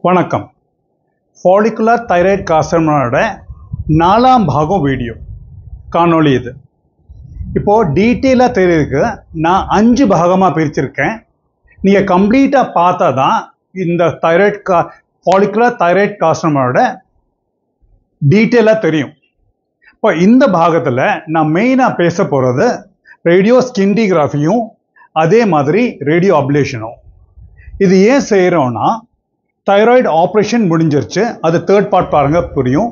வணக்கம். Follicular thyroid கார்சினோமோட 4ஆம் பாகம் வீடியோ காணொளி இது. இப்போது டீட்டெயிலாக தெரியறதுக்கு நான் 5 பாகமாக பிரிச்சிருக்கேன். நீங்கள் கம்ப்ளீட்டாக பார்த்தா தான் இந்த ஃபாலிகுலர் தைராய்டு கார்சினோமோட டீட்டெயிலாக தெரியும். இப்போ இந்த பாகத்தில் நான் மெயினாக பேச போகிறது ரேடியோ ஸ்கின்டிகிராஃபியும் அதே மாதிரி ரேடியோ அப்லேஷனும். இது ஏன் செய்கிறோன்னா, தைராய்டு ஆப்ரேஷன் முடிஞ்சிருச்சு, அது தேர்ட் பார்ட் பாருங்கள் புரியும்.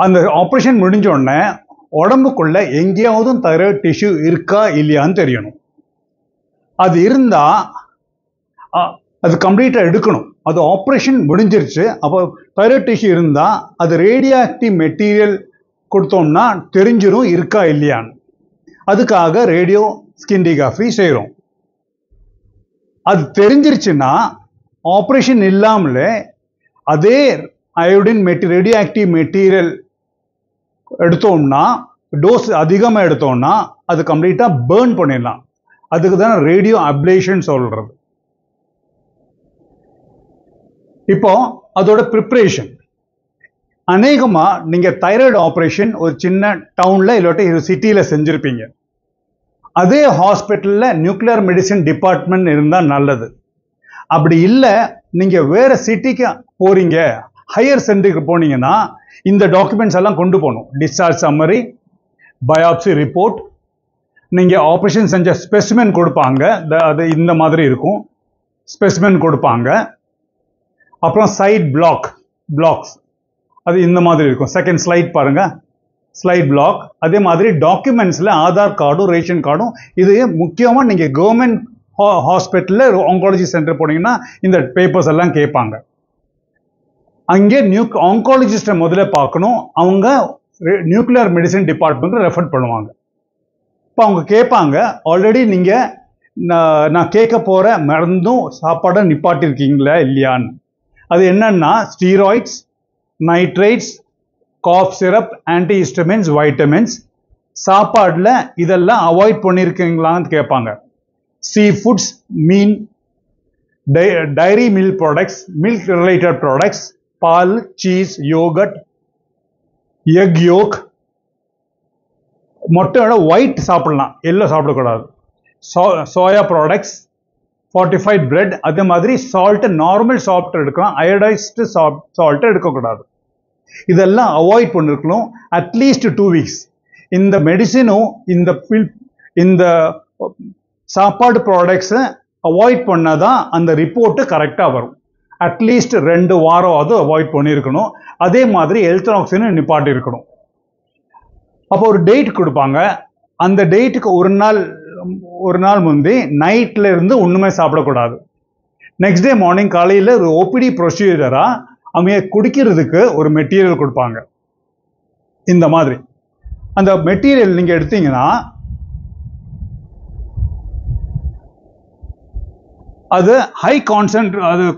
அந்த ஆப்ரேஷன் முடிஞ்சோடனே உடம்புக்குள்ள எங்கேயாவது தைராய்டு டிஷ்யூ இருக்கா இல்லையான்னு தெரியணும். அது இருந்தால் அது கம்ப்ளீட்டாக எடுக்கணும். அது ஆப்ரேஷன் முடிஞ்சிருச்சு, அப்போ தைராய்டு டிஷ்யூ இருந்தால் அது ரேடியோ ஆக்டிவ் மெட்டீரியல் கொடுத்தோம்னா தெரிஞ்சிடும் இருக்கா இல்லையான்னு. அதுக்காக ரேடியோ ஸ்கின்டிகிராஃபி செய்கிறோம். அது தெரிஞ்சிருச்சுன்னா ஆப்ரேஷன் இல்லாமலே அதே அயோடின் ரேடியோ ஆக்டிவ் மெட்டீரியல் எடுத்தோம்னா, டோஸ் அதிகமாக எடுத்தோம்னா அது கம்ப்ளீட்டாக பேர்ன் பண்ணிடலாம். அதுக்கு தான் ரேடியோ அப்லேஷன் சொல்கிறது. இப்போ அதோட ப்ரிப்ரேஷன், அநேகமாக நீங்கள் தைராய்டு ஆப்ரேஷன் ஒரு சின்ன டவுனில் இல்லாட்டி சிட்டியில் செஞ்சுருப்பீங்க. அதே ஹாஸ்பிட்டலில் நியூக்ளியர் மெடிசின் டிபார்ட்மெண்ட் இருந்தால் நல்லது. அப்படி இல்லை, நீங்கள் வேறு சிட்டிக்கு போகிறீங்க, ஹையர் சென்டருக்கு போனீங்கன்னா இந்த டாக்குமெண்ட்ஸ் எல்லாம் கொண்டு போகணும். டிஸ்சார்ஜ் சம்மரி, பயாப்சி ரிப்போர்ட், நீங்கள் ஆப்ரேஷன் செஞ்ச ஸ்பெசிமென் கொடுப்பாங்க, அது இந்த மாதிரி இருக்கும், ஸ்பெசிமென் கொடுப்பாங்க. அப்புறம் சைட் பிளாக்ஸ் அது இந்த மாதிரி இருக்கும். செகண்ட் ஸ்லைட் பாருங்கள், ஸ்லைட் பிளாக். அதே மாதிரி டாக்குமெண்ட்ஸில் ஆதார் கார்டும் ரேஷன் கார்டும். இது முக்கியமாக நீங்கள் கவர்மெண்ட் ஹாஸ்பிட்டலில் ஆங்காலஜி சென்டர் போனீங்கன்னா இந்த பேப்பர்ஸ் எல்லாம் கேட்பாங்க. அங்கே ஆங்காலஜிஸ்ட்டை முதல்ல பார்க்கணும். அவங்க நியூக்ளியர் மெடிசின் டிபார்ட்மெண்ட்டில் ரெஃபர் பண்ணுவாங்க. இப்போ அவங்க கேட்பாங்க, ஆல்ரெடி நீங்கள் நான் கேட்க போகிற மருந்தும் சாப்பாடை நிப்பாட்டிருக்கீங்களா இல்லையான்னு. அது என்னன்னா steroids, nitrates, cough syrup, antihistamines, vitamins. சாப்பாடில் இதெல்லாம் அவாய்ட் பண்ணியிருக்கீங்களான்னு கேட்பாங்க. சீ ஃபுட்ஸ், மீன், dairy milk products, milk related products, பால், சீஸ், யோகட், எக் யோக். மொட்டையோட ஒயிட் சாப்பிடலாம், எல்லோ சாப்பிடக்கூடாது. Soya products, fortified bread. அதே மாதிரி சால்ட்டு, நார்மல் சால்ட் எடுக்கலாம், அயோடைஸ்டு சால்ட்டு எடுக்கக்கூடாது. இதெல்லாம் அவாய்ட் பண்ணிருக்கணும் அட்லீஸ்ட் 2 வீக்ஸ். இந்த மெடிசினும் இந்த சாப்பாடு ப்ராடக்ட்ஸை அவாய்ட் பண்ணாதான் அந்த ரிப்போர்ட்டு கரெக்டாக வரும். அட்லீஸ்ட் 2 வாரம் அவாய்ட் பண்ணியிருக்கணும். அதே மாதிரி எல்த்ராக்சினும் நிப்பாட்டி இருக்கணும். அப்போ ஒரு டேட் கொடுப்பாங்க. அந்த டேட்டுக்கு ஒரு நாள் முந்தி நைட்ல இருந்து ஒன்றுமே சாப்பிடக்கூடாது. நெக்ஸ்ட் டே மார்னிங் காலையில் ஒரு ஓபிடி ப்ரொசீஜராக அவங்க குடிக்கிறதுக்கு ஒரு மெட்டீரியல் கொடுப்பாங்க. இந்த மாதிரி அந்த மெட்டீரியல் நீங்கள் எடுத்தீங்கன்னா அது ஹை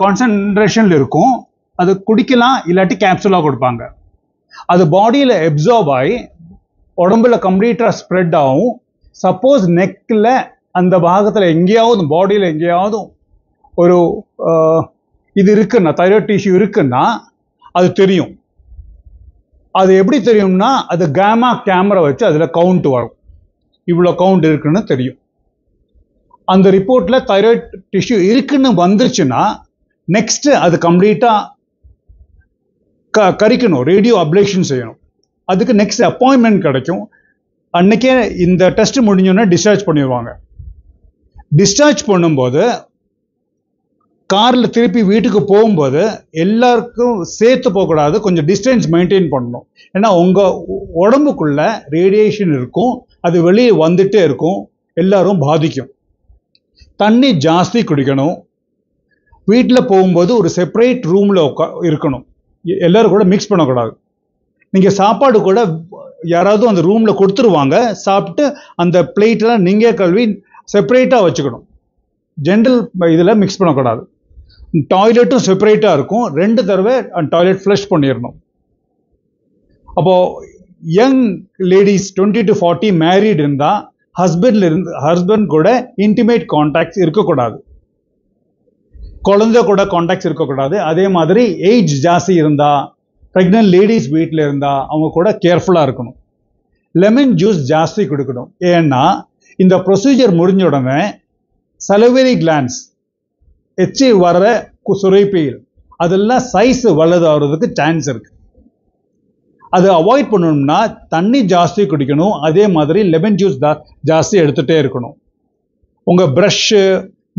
கான்சன்ட்ரேஷனில் இருக்கும். அது குடிக்கலாம், இல்லாட்டி கேப்சூலாக கொடுப்பாங்க. அது பாடியில் அப்சார்ப் ஆகி உடம்புல கம்ப்ளீட்டாக ஸ்ப்ரெட் ஆகும். சப்போஸ் நெக்கில் அந்த பாகத்தில் எங்கேயாவது பாடியில் எங்கேயாவது ஒரு இது இருக்குன்னா, தைராய்டு டிஷ்யூ இருக்குன்னா அது தெரியும். அது எப்படி தெரியும்னா, அது கேமா கேமரா வச்சு அதில் கவுண்ட் வரும், இவ்வளோ கவுண்ட் இருக்குன்னு தெரியும். அந்த ரிப்போர்ட்டில் தைராய்டு டிஷ்யூ இருக்குன்னு வந்துருச்சுன்னா நெக்ஸ்ட்டு அது கம்ப்ளீட்டாக கரிக்கணும், ரேடியோ அப்லேஷன் செய்யணும். அதுக்கு நெக்ஸ்ட் அப்பாயின்மெண்ட் கிடைக்கும். அன்னைக்கே இந்த டெஸ்ட் முடிஞ்சோன்னா டிஸ்சார்ஜ் பண்ணிடுவாங்க. டிஸ்சார்ஜ் பண்ணும்போது காரில் திருப்பி வீட்டுக்கு போகும்போது எல்லாருக்கும் சேர்த்து போகக்கூடாது, கொஞ்சம் டிஸ்டன்ஸ் மெயின்டைன் பண்ணணும். ஏன்னா உங்கள் உடம்புக்குள்ள ரேடியேஷன் இருக்கும், அது வெளியே வந்துட்டே இருக்கும், எல்லாரும் பாதிக்கும். தண்ணி ஜாஸ்தி குடிக்கணும். வீட்டில் போகும்போது ஒரு செப்பரேட் ரூமில் இருக்கணும், எல்லோரும் கூட மிக்ஸ் பண்ணக்கூடாது. நீங்கள் சாப்பாடு கூட யாராவது அந்த ரூமில் கொடுத்துருவாங்க, சாப்பிட்டு அந்த பிளேட்டெல்லாம் நீங்கள் கழுவி செப்பரேட்டாக வச்சுக்கணும். ஜென்ரல் இதில் மிக்ஸ் பண்ணக்கூடாது. டாய்லெட்டும் செப்பரேட்டாக இருக்கும், 2 தடவை டாய்லெட் ஃப்ளஷ் பண்ணிடணும். அப்போது யங் லேடிஸ் 20 to 40 மேரீட் இருந்தால் ஹஸ்பண்ட் கூட இன்டிமேட் கான்டாக்ட்ஸ் இருக்கக்கூடாது. குழந்தை கூட கான்டாக்ட்ஸ் இருக்கக்கூடாது. அதே மாதிரி ஏஜ் ஜாஸ்தி இருந்தா, ப்ரெக்னென்ட் லேடிஸ் வீட்டில் இருந்தா அவங்க கூட கேர்ஃபுல்லாக இருக்கணும். லெமன் ஜூஸ் ஜாஸ்தி கொடுக்கணும். ஏன்னா இந்த ப்ரொசீஜர் முடிஞ்ச உடனே சலவரி கிளான்ஸ் எச்சி வர்ற சுரைப்பையில் அதெல்லாம் சைஸ் வளர்றதுக்கு சான்ஸ் இருக்கு. அதை அவாய்ட் பண்ணணும்னா தண்ணி ஜாஸ்தி குடிக்கணும். அதே மாதிரி லெமன் ஜூஸ் ஜாஸ்தி எடுத்துகிட்டே இருக்கணும். உங்கள் ப்ரஷ்ஷு,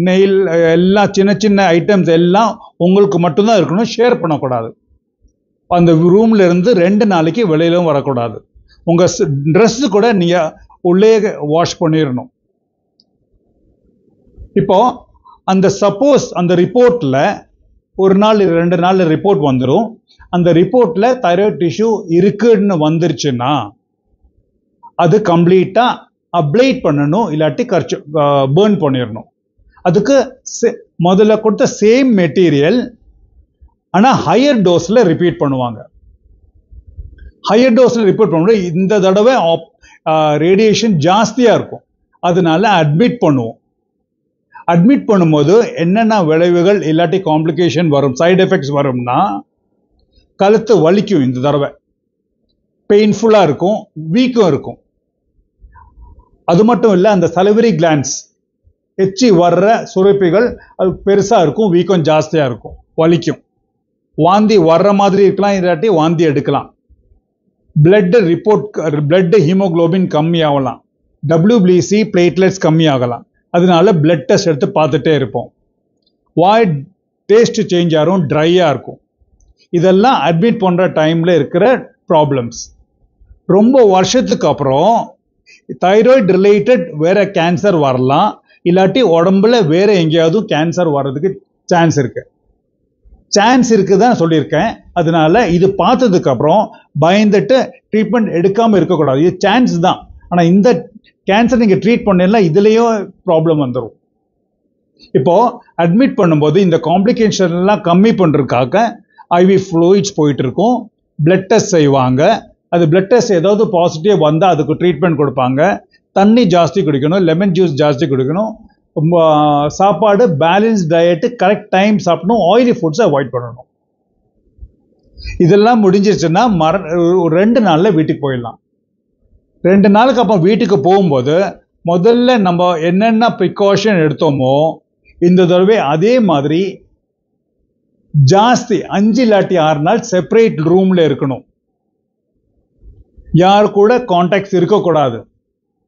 நெயில் எல்லாம் சின்ன சின்ன ஐட்டம்ஸ் எல்லாம் உங்களுக்கு மட்டும்தான் இருக்கணும், ஷேர் பண்ணக்கூடாது. அந்த ரூம்ல இருந்து 2 நாளைக்கு வெளியிலும் வரக்கூடாது. உங்கள் ட்ரெஸ்ஸு கூட நீங்கள் உள்ளே வாஷ் பண்ணிடணும். இப்போ அந்த சப்போஸ் அந்த ரிப்போர்ட்டில் 1 நாள் 2 நாள் ரிப்போர்ட் வந்துடும். அந்த ரிப்போர்ட்டில் தைராய்டு டிஷ்யூ இருக்குன்னு வந்துருச்சுன்னா அது கம்ப்ளீட்டாக அப்ளைட் பண்ணணும், இல்லாட்டி பேர்ன் பண்ணிடணும். அதுக்கு முதல்ல கொடுத்த சேம் மெட்டீரியல் ஆனால் ஹையர் டோஸில் ரிப்பீட் பண்ணுவாங்க. ஹையர் டோஸில் ரிப்பீட் பண்ணும்போது இந்த தடவை ரேடியேஷன் ஜாஸ்தியாக இருக்கும். அதனால அட்மிட் பண்ணுவோம். அட்மிட் பண்ணும்போது என்னென்ன விளைவுகள் இல்லாட்டி காம்ப்ளிகேஷன் வரும், சைடு எஃபெக்ட்ஸ் வரும்னா, கழுத்து வலிக்கும், இந்த தடவை பெயின்ஃபுல்லாக இருக்கும், வீக்கம் இருக்கும். அது மட்டும் இல்லை, அந்த சலவரி கிளான்ஸ் எச்சி வர்ற சுரப்பிகள் அது பெருசாக இருக்கும், வீக்கம் ஜாஸ்தியாக இருக்கும், வலிக்கும், வாந்தி வர்ற மாதிரி இருக்கலாம், இல்லாட்டி வாந்தி எடுக்கலாம். பிளட் ஹீமோகுளோபின் கம்மியாகலாம், WBC பிளேட்லெட்ஸ் கம்மியாகலாம். அதனால பிளட் டெஸ்ட் எடுத்து பார்த்துட்டே இருப்போம். வாய் டேஸ்ட் சேஞ்ச் ஆகும், ட்ரையாக இருக்கும். இதெல்லாம் அட்மிட் பண்ணுற டைமில் இருக்கிற ப்ராப்ளம்ஸ். ரொம்ப வருஷத்துக்கு அப்புறம் தைராய்டு ரிலேட்டட் வேற கேன்சர் வரலாம், இல்லாட்டி உடம்புல வேற எங்கேயாவது கேன்சர் வர்றதுக்கு சான்ஸ் இருக்கு. சான்ஸ் இருக்குதான் சொல்லியிருக்கேன். அதனால இது பார்த்ததுக்கு அப்புறம் பயந்துட்டு ட்ரீட்மெண்ட் எடுக்காமல் இருக்கக்கூடாது. இது சான்ஸ் தான். ஆனால் இந்த கேன்சர் நீங்கள் ட்ரீட் பண்ணலாம், இதுலேயும் ப்ராப்ளம் வந்துடும். இப்போ அட்மிட் பண்ணும்போது இந்த காம்ப்ளிகேஷன் எல்லாம் கம்மி பண்ணுறதுக்காக IV ஃப்ளூயிட்ஸ் போயிட்டு இருக்கும், பிளட் டெஸ்ட் செய்வாங்க. அது பிளட் டெஸ்ட் ஏதாவது பாசிட்டிவ் வந்தால் அதுக்கு ட்ரீட்மெண்ட் கொடுப்பாங்க. தண்ணி ஜாஸ்தி குடிக்கணும், லெமன் ஜூஸ் ஜாஸ்தி குடிக்கணும், சாப்பாடு பேலன்ஸ் டயட்டு கரெக்ட் டைம் சாப்பிடணும், ஆயிலி ஃபுட்ஸை அவாய்ட் பண்ணணும். இதெல்லாம் முடிஞ்சிருச்சுன்னா 2 நாளில் வீட்டுக்கு போயிடலாம். 2 நாளுக்கு அப்புறம் வீட்டுக்கு போகும்போது முதல்ல நம்ம என்னென்ன ப்ரிகாஷன் எடுத்தோமோ இந்த தடவை அதே மாதிரி ஜாஸ்தி 5 இல்லாட்டி 6 நாள் செப்பரேட் ரூம்ல இருக்கணும். யார் கூட கான்டாக்ட்ஸ் இருக்கக்கூடாது.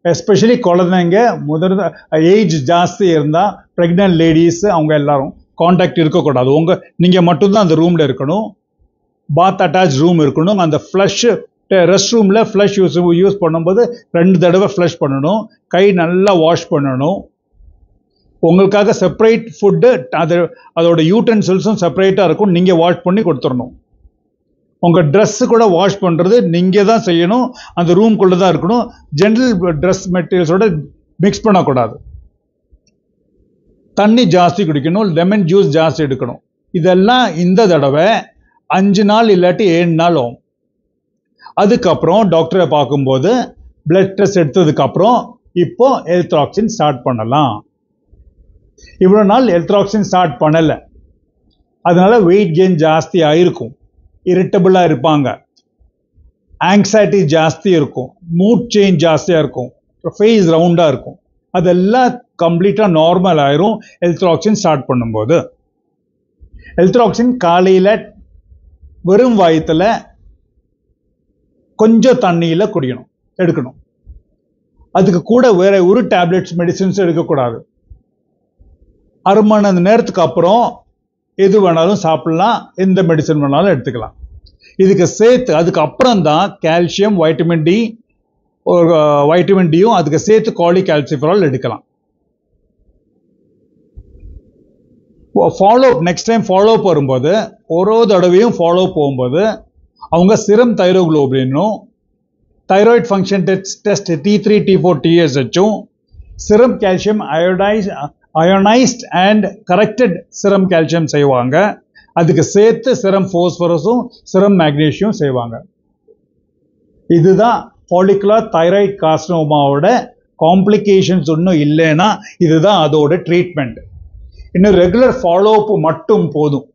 எஸ்பெஷலி குழந்தைங்க, ஏஜ் ஜாஸ்தி இருந்தால் ப்ரெக்னென்ட் லேடிஸ், அவங்க எல்லாரும் கான்டாக்ட் இருக்கக்கூடாது. நீங்கள் மட்டும்தான் அந்த ரூமில் இருக்கணும். பாத் அட்டாச் ரூம் இருக்கணும். அந்த ஃப்ளஷ் ரெஸ்ட் ரூமில் ஃப்ளஷ் யூஸ் பண்ணும்போது 2 தடவை ஃப்ளஷ் பண்ணணும். கை நல்லா வாஷ் பண்ணணும். உங்களுக்காக செப்பரேட் ஃபுட்டு, அதோட யூட்டென்சில்ஸும் செப்பரேட்டாக இருக்கும், நீங்கள் வாஷ் பண்ணி கொடுத்துடணும். உங்கள் ட்ரெஸ்ஸு கூட வாஷ் பண்ணுறது நீங்கள் தான் செய்யணும். அந்த ரூம்குள்ளே தான் இருக்கணும். ஜென்ரல் ட்ரெஸ் மெட்டீரியல்ஸோட மிக்ஸ் பண்ணக்கூடாது. தண்ணி ஜாஸ்தி குடிக்கணும், லெமன் ஜூஸ் ஜாஸ்தி எடுக்கணும். இதெல்லாம் இந்த தடவை 5 நாள் இல்லாட்டி 7 நாள் ஆகும். அதுக்கப்புறம் டாக்டரை பார்க்கும்போது பிளட் டெஸ்ட் எடுத்ததுக்கப்புறம் இப்போ எல்த்ராக்சின் ஸ்டார்ட் பண்ணலாம். இவ்வளோ நாள் எல்த்ராக்சின் ஸ்டார்ட் பண்ணலை, அதனால வெயிட் கெயின் ஜாஸ்தி ஆகிருக்கும், இரிட்டபிளாக இருப்பாங்க, ஆங்ஸைட்டி ஜாஸ்தி இருக்கும், மூட் சேஞ்ச் ஜாஸ்தியாக இருக்கும், ஃபேஸ் ரவுண்டாக இருக்கும். அதெல்லாம் கம்ப்ளீட்டாக நார்மல் ஆயிரும் எல்த்ராக்சின் ஸ்டார்ட் பண்ணும்போது. எல்த்ராக்சின் காலையில் வெறும் வயிற்றில் கொஞ்சம் தண்ணியில் எடுக்கணும். அதுக்கு கூட வேற ஒரு டேப்லெட்ஸ் மெடிசின்ஸ் எடுக்கக்கூடாது. 1/2 மணி நேரத்துக்கு அப்புறம் எது வேணாலும் சாப்பிடலாம், எந்த மெடிசன் வேணாலும் எடுத்துக்கலாம். இதுக்கு சேர்த்து அதுக்கு அப்புறம் தான் கால்சியம், வைட்டமின் டியும் அதுக்கு சேர்த்து காலிகால்சிஃபரால் எடுக்கலாம். நெக்ஸ்ட் டைம் ஃபாலோ வரும்போது ஒரு தடவையும் ஃபாலோ போகும்போது அவங்க சிரம் தைரோகுளோபினும், thyroid function test T3, T4, TSHும், serum calcium ionised and corrected serum calcium செய்வாங்க. அதுக்கு சேர்த்து சிரம் போஸ்பரஸும் சிரம் மேக்னீசியம் செய்வாங்க. இதுதான் ஃபாலிகுலர் தைராய்டு கார்சினோமாவோட காம்ப்ளிகேஷன்ஸ் ஒன்றும் இல்லைன்னா இதுதான் அதோட ட்ரீட்மெண்ட். இன்னும் ரெகுலர் ஃபாலோ அப் மட்டும் போதும்.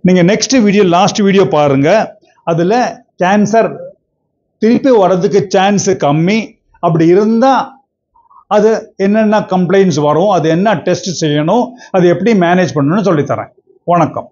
நீங்க நெக்ஸ்ட் வீடியோ, லாஸ்ட் வீடியோ பாருங்க. அதுல கேன்சர் திருப்பி வர்றதுக்கு சான்ஸ் கம்மி, அப்படி இருந்தா அது என்னென்ன கம்ப்ளைண்ட்ஸ் வரும், அது என்ன டெஸ்ட் செய்யணும், அது எப்படி மேனேஜ் பண்ணணும்னு சொல்லித்தரேன். வணக்கம்.